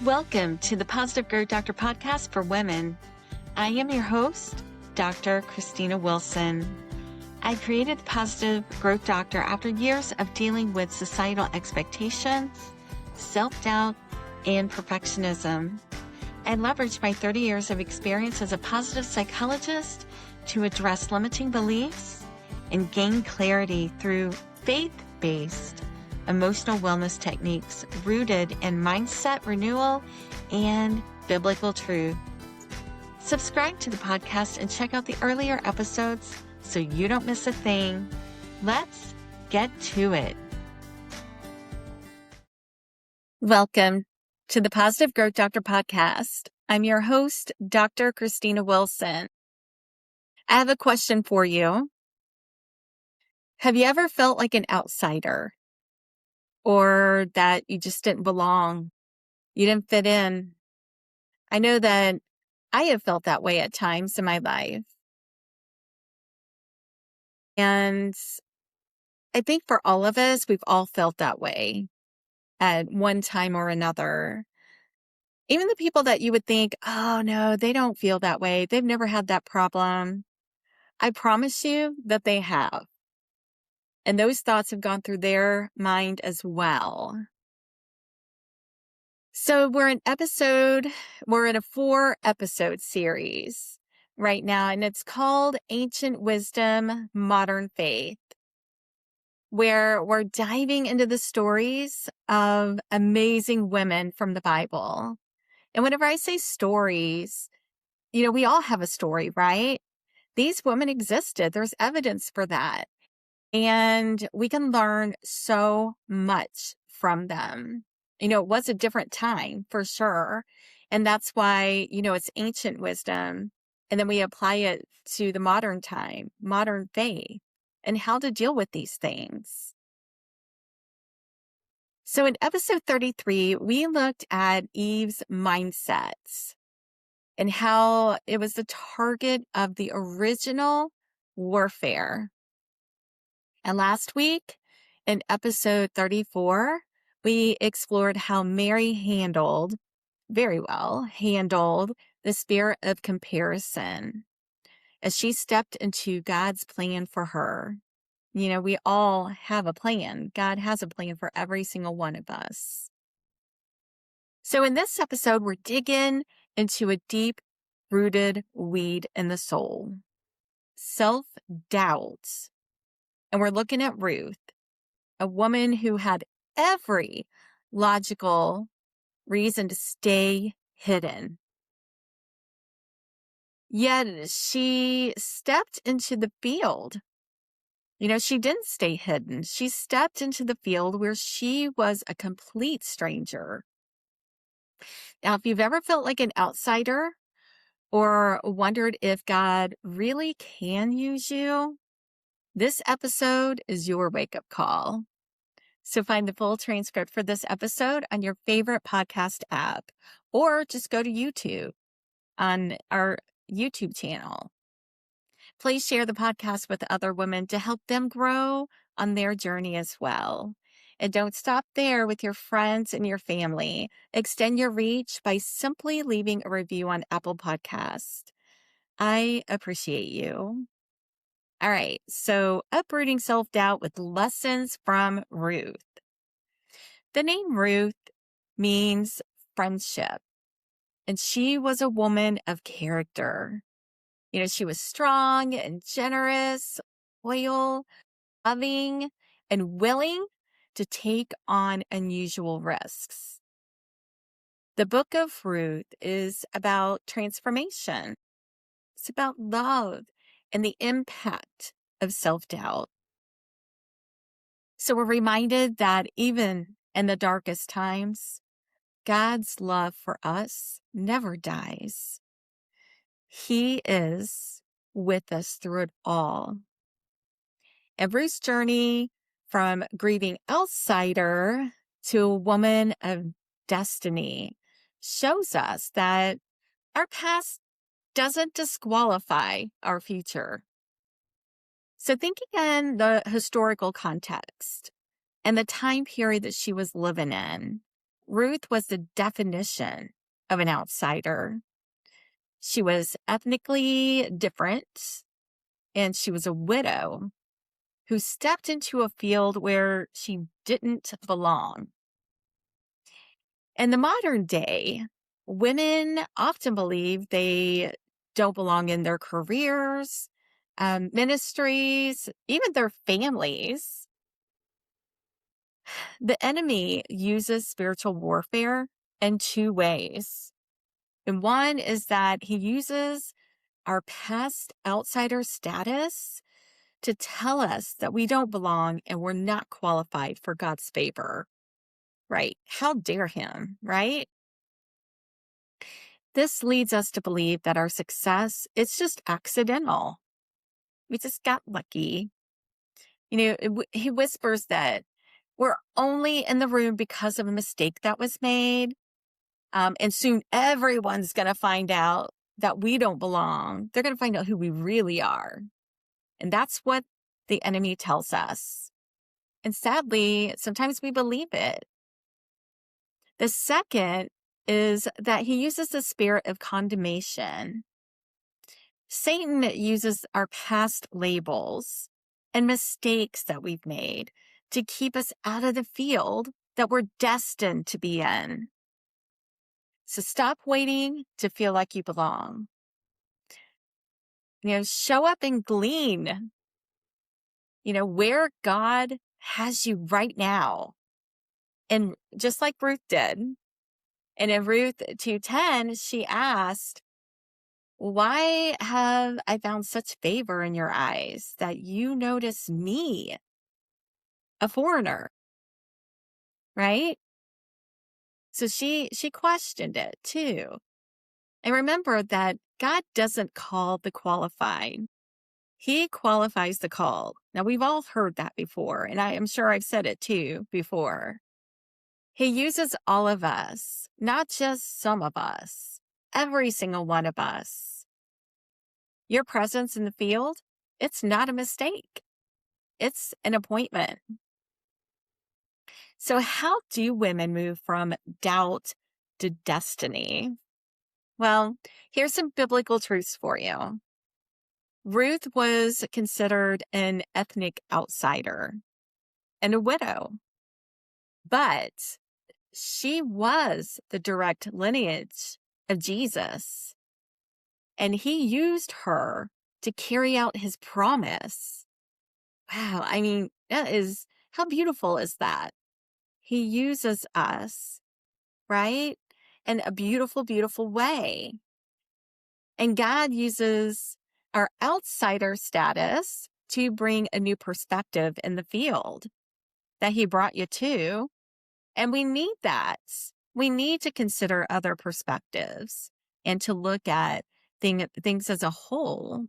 Welcome to the Positive Growth Doctor podcast for women. I am your host, Dr. Christina Wilson. I created the Positive Growth Doctor after years of dealing with societal expectations, self-doubt, and perfectionism. I leveraged my 30 years of experience as a positive psychologist to address limiting beliefs and gain clarity through faith-based emotional wellness techniques rooted in mindset renewal and biblical truth. Subscribe to the podcast and check out the earlier episodes so you don't miss a thing. Let's get to it. Welcome to the Positive Growth Doctor podcast. I'm your host, Dr. Christina Wilson. I have a question for you. Have you ever felt like an outsider? Or that you just didn't belong? You didn't fit in? I know that I have felt that way at times in my life. And I think for all of us, we've all felt that way at one time or another. Even the people that you would think, oh no, they don't feel that way. They've never had that problem. I promise you that they have. And those thoughts have gone through their mind as well. So we're in a 4-episode series right now, and it's called Ancient Wisdom, Modern Faith, where we're diving into the stories of amazing women from the Bible. And whenever I say stories, we all have a story, right? These women existed. There's evidence for that. And we can learn so much from them. It was a different time for sure. And that's why, it's ancient wisdom. And then we apply it to the modern time, modern faith, and how to deal with these things. So in episode 33, we looked at Eve's mindsets and how it was the target of the original warfare. And last week, in episode 34, we explored how Mary very well handled the spirit of comparison as she stepped into God's plan for her. We all have a plan. God has a plan for every single one of us. So in this episode, we're digging into a deep-rooted weed in the soul, self-doubt. And we're looking at Ruth, a woman who had every logical reason to stay hidden. Yet she stepped into the field. She didn't stay hidden. She stepped into the field where she was a complete stranger. Now, if you've ever felt like an outsider or wondered if God really can use you, this episode is your wake-up call. So find the full transcript for this episode on your favorite podcast app, or just go to YouTube on our YouTube channel. Please share the podcast with other women to help them grow on their journey as well. And don't stop there with your friends and your family. Extend your reach by simply leaving a review on Apple Podcast. I appreciate you. All right, so uprooting self-doubt with lessons from Ruth. The name Ruth means friendship, and she was a woman of character. She was strong and generous, loyal, loving, and willing to take on unusual risks. The book of Ruth is about transformation. It's about love and the impact of self-doubt. So we're reminded that even in the darkest times, God's love for us never dies. He is with us through it all. And Ruth's journey from grieving outsider to a woman of destiny shows us that our past doesn't disqualify our future. So thinking in the historical context and the time period that she was living in, Ruth was the definition of an outsider. She was ethnically different, and she was a widow who stepped into a field where she didn't belong. In the modern day, women often believe they don't belong in their careers, ministries, even their families. The enemy uses spiritual warfare in two ways. And one is that he uses our past outsider status to tell us that we don't belong and we're not qualified for God's favor. Right? How dare him, right? This leads us to believe that our success is just accidental. We just got lucky. He whispers that we're only in the room because of a mistake that was made. And soon everyone's going to find out that we don't belong. They're going to find out who we really are. And that's what the enemy tells us. And sadly, sometimes we believe it. The second is that he uses the spirit of condemnation. Satan uses our past labels and mistakes that we've made to keep us out of the field that we're destined to be in. So stop waiting to feel like you belong. Show up and glean, where God has you right now. And just like Ruth did. And in Ruth 2:10, she asked, "Why have I found such favor in your eyes that you notice me, a foreigner?" Right? So she questioned it too. And remember that God doesn't call the qualified. He qualifies the called. Now, we've all heard that before, and I am sure I've said it too before. He uses all of us, not just some of us, every single one of us. Your presence in the field, it's not a mistake. It's an appointment. So how do women move from doubt to destiny? Well, here's some biblical truths for you. Ruth was considered an ethnic outsider and a widow, but she was the direct lineage of Jesus, and he used her to carry out his promise. Wow, how beautiful is that? He uses us, right? In a beautiful, beautiful way. And God uses our outsider status to bring a new perspective in the field that he brought you to. And we need that. We need to consider other perspectives and to look at things as a whole.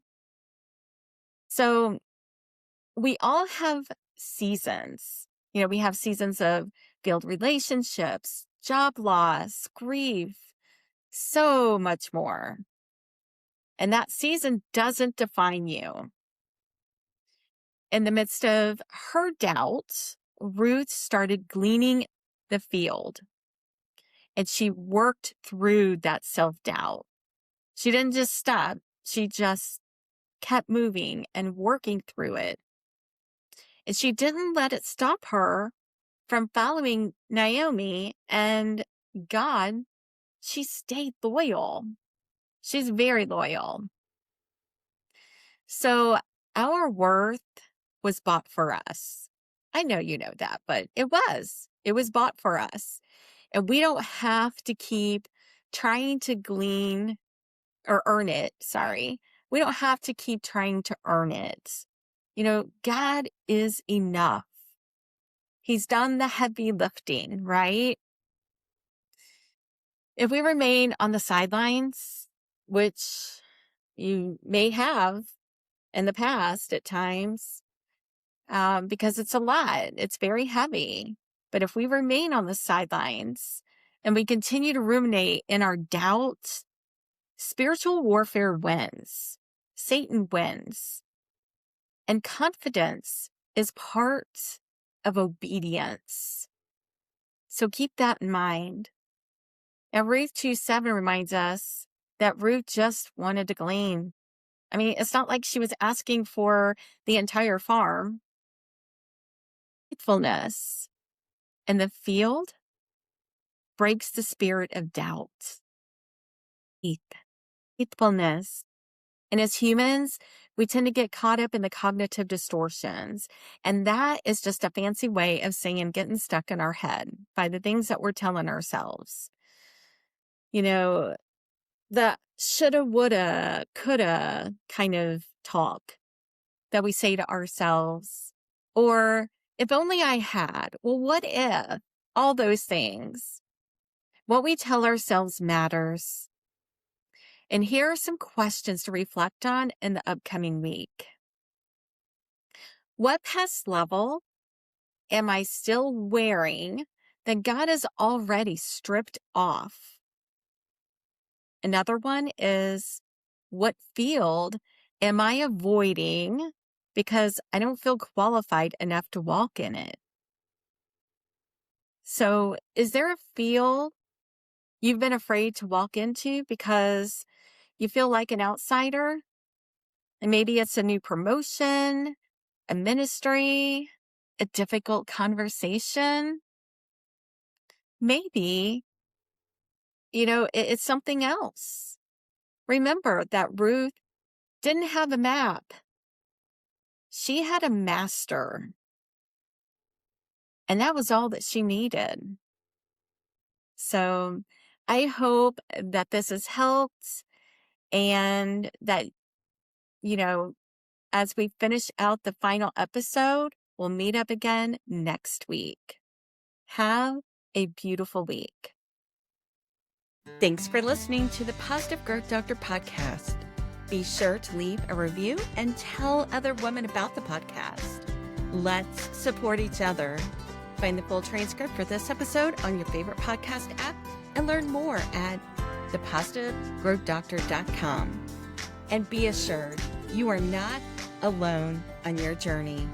So we all have seasons. We have seasons of failed relationships, job loss, grief, so much more. And that season doesn't define you. In the midst of her doubt, Ruth started gleaning the field, and she worked through that self-doubt. She didn't just stop. She just kept moving and working through it. And she didn't let it stop her from following Naomi and God. She stayed loyal. She's very loyal. So our worth was bought for us. I know you know that, but it was. It was bought for us. And we don't have to keep trying to glean or earn it. Sorry. We don't have to keep trying to earn it. God is enough. He's done the heavy lifting, right? If we remain on the sidelines, which you may have in the past at times, because it's a lot, it's very heavy. But if we remain on the sidelines and we continue to ruminate in our doubts, spiritual warfare wins. Satan wins. And confidence is part of obedience. So keep that in mind. And Ruth 2:7 reminds us that Ruth just wanted to glean. I mean, it's not like she was asking for the entire farm. Faithfulness in the field breaks the spirit of doubt. Faithfulness. And as humans, we tend to get caught up in the cognitive distortions. And that is just a fancy way of saying getting stuck in our head by the things that we're telling ourselves. You know, the shoulda, woulda, coulda kind of talk that we say to ourselves. Or if only I had, well, what if? All those things. What we tell ourselves matters. And here are some questions to reflect on in the upcoming week. What past level am I still wearing that God has already stripped off? Another one is, what field am I avoiding because I don't feel qualified enough to walk in it? So is there a field you've been afraid to walk into because you feel like an outsider? And maybe it's a new promotion, a ministry, a difficult conversation. Maybe, it's something else. Remember that Ruth didn't have a map. She had a master. And that was all that she needed. So I hope that this has helped and that, as we finish out the final episode, we'll meet up again next week. Have a beautiful week. Thanks for listening to the Positive Growth Doctor podcast. Be sure to leave a review and tell other women about the podcast. Let's support each other. Find the full transcript for this episode on your favorite podcast app and learn more at thepositivegrowthdoctor.com. And be assured, you are not alone on your journey.